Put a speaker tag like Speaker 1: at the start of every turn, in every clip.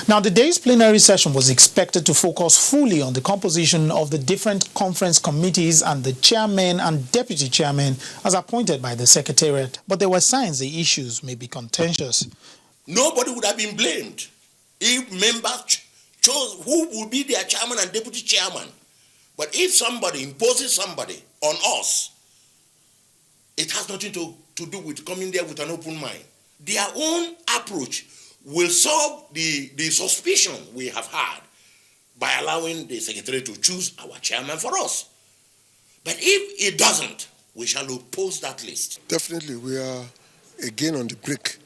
Speaker 1: Now, the day's plenary session was expected to focus fully on the composition of the different conference committees and the chairman and deputy chairman as appointed by the secretariat. But there were signs the issues may be contentious.
Speaker 2: Nobody would have been blamed if members chose who would be their chairman and deputy chairman. But if somebody imposes somebody on us, it has nothing to do with coming there with an open mind. Their own approach will solve the suspicion we have had by allowing the secretary to choose our chairman for us. But if it doesn't, we shall oppose that list.
Speaker 3: Definitely, we are again on the brink.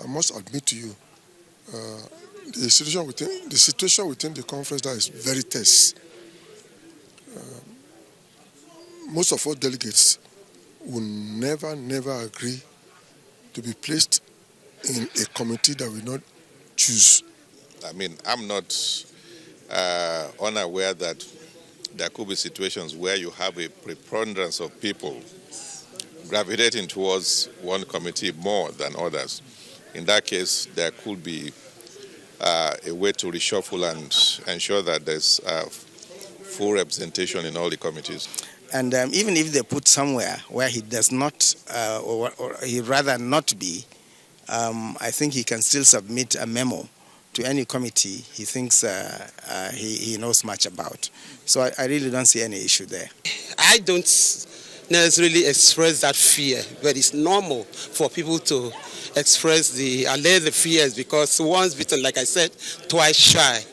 Speaker 3: I must admit to you, the situation within the conference now is very tense. Most of our delegates will never agree to be placed in a committee that will not choose.
Speaker 4: I mean, I'm not unaware that there could be situations where you have a preponderance of people gravitating towards one committee more than others. In that case, there could be a way to reshuffle and ensure that there's full representation in all the committees.
Speaker 5: And even if they put somewhere where he does not, or he'd rather not be, I think he can still submit a memo to any committee he thinks he knows much about. So I really don't see any issue there.
Speaker 6: I don't necessarily express that fear, but it's normal for people to express allay the fears, because once bitten, like I said, twice shy.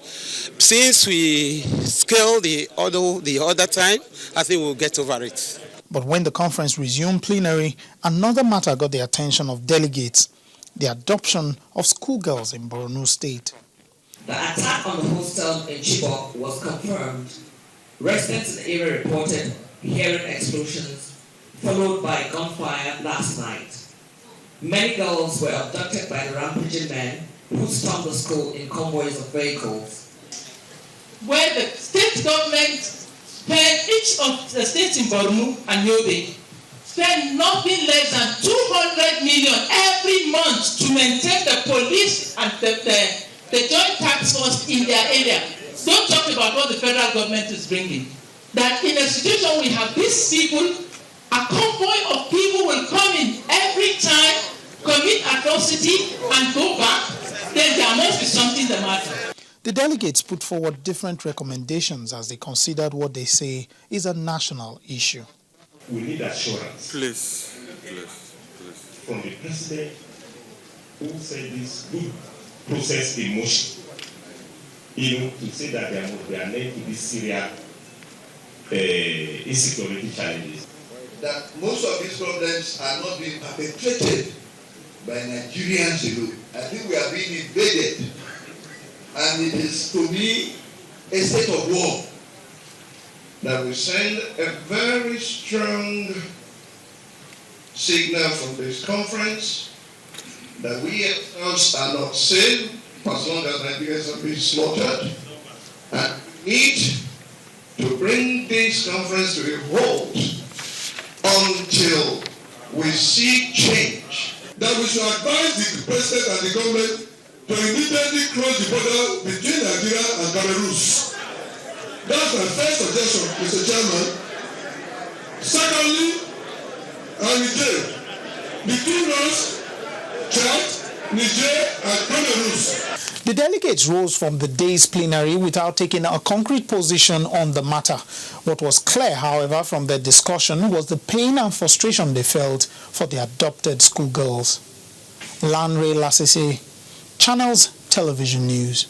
Speaker 6: Since we scaled the other time, I think we'll get over it.
Speaker 1: But when the conference resumed plenary, another matter got the attention of delegates: the adoption of schoolgirls in Borno State.
Speaker 7: The attack on the hostel in Chibok was confirmed. Residents in the area reported hearing explosions, followed by gunfire last night. Many girls were abducted by the rampaging men who stormed the school in convoys of vehicles.
Speaker 8: Where the state government spent, each of the states in Borno and Yobe spend nothing less than 200 million every month to maintain the police and the joint task force in their area. Don't talk about what the federal government is bringing. That in a situation we have these people, a convoy of people will come in every time, commit atrocity and go back, then there must be something the matter.
Speaker 1: The delegates put forward different recommendations as they considered what they say is a national issue.
Speaker 9: We need assurance.
Speaker 3: Please.
Speaker 9: From the president, who said this good process in motion, to say that they are named to this Syria insecurity challenges.
Speaker 10: That most of these problems are not being perpetrated by Nigerians alone. I think we are being invaded. And it is, to me, a state of war that will send a very strong signal from this conference that we ourselves are not safe as long as Nigerians have been slaughtered. And we need to bring this conference to a halt until we see change.
Speaker 3: That we should advise the president and the government to immediately close the border between Nigeria and Cameroon. That's my first suggestion, Mr. Chairman. Secondly, Niger. Between us, Chad, Niger, and Cameroon.
Speaker 1: The delegates rose from the day's plenary without taking a concrete position on the matter. What was clear, however, from their discussion was the pain and frustration they felt for the adopted schoolgirls. Lanre Lasese, Channels Television News.